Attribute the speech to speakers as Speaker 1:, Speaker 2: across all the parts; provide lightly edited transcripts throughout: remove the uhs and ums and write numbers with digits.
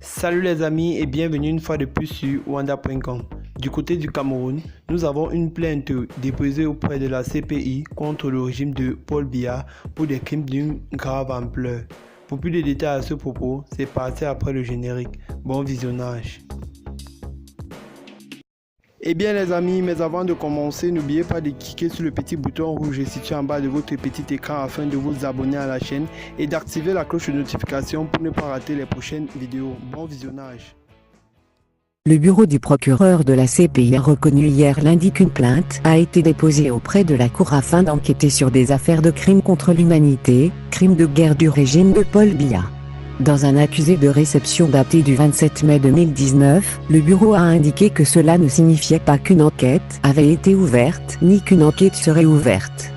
Speaker 1: Salut les amis et bienvenue une fois de plus sur Wanda.com. Du côté du Cameroun, nous avons une plainte déposée auprès de la CPI contre le régime de Paul Biya pour des crimes d'une grave ampleur. Pour plus de détails à ce propos, c'est parti après le générique. Bon visionnage. Eh bien les amis, mais avant de commencer, n'oubliez pas de cliquer sur le petit bouton rouge situé en bas de votre petit écran afin de vous abonner à la chaîne et d'activer la cloche de notification pour ne pas rater les prochaines vidéos. Bon visionnage.
Speaker 2: Le bureau du procureur de la CPI a reconnu hier lundi qu'une plainte a été déposée auprès de la Cour afin d'enquêter sur des affaires de crimes contre l'humanité, crimes de guerre du régime de Paul Biya. Dans un accusé de réception daté du 27 mai 2019, le bureau a indiqué que cela ne signifiait pas qu'une enquête avait été ouverte, ni qu'une enquête serait ouverte.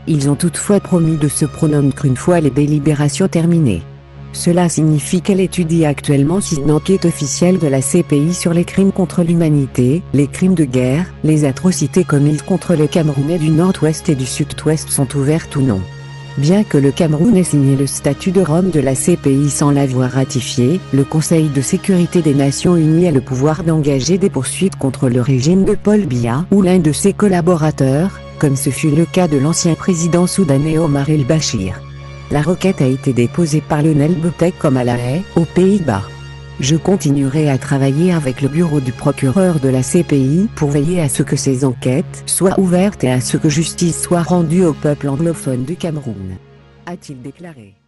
Speaker 2: Ils ont toutefois promis de se prononcer une fois les délibérations terminées. Cela signifie qu'elle étudie actuellement si une enquête officielle de la CPI sur les crimes contre l'humanité, les crimes de guerre, les atrocités commises contre les Camerounais du Nord-Ouest et du Sud-Ouest sont ouvertes ou non. Bien que le Cameroun ait signé le statut de Rome de la CPI sans l'avoir ratifié, le Conseil de sécurité des Nations Unies a le pouvoir d'engager des poursuites contre le régime de Paul Biya ou l'un de ses collaborateurs, comme ce fut le cas de l'ancien président soudanais Omar el-Béchir. La requête a été déposée par le Nelbetek comme à La Haye, aux Pays-Bas. Je continuerai à travailler avec le bureau du procureur de la CPI pour veiller à ce que ces enquêtes soient ouvertes et à ce que justice soit rendue au peuple anglophone du Cameroun, a-t-il déclaré.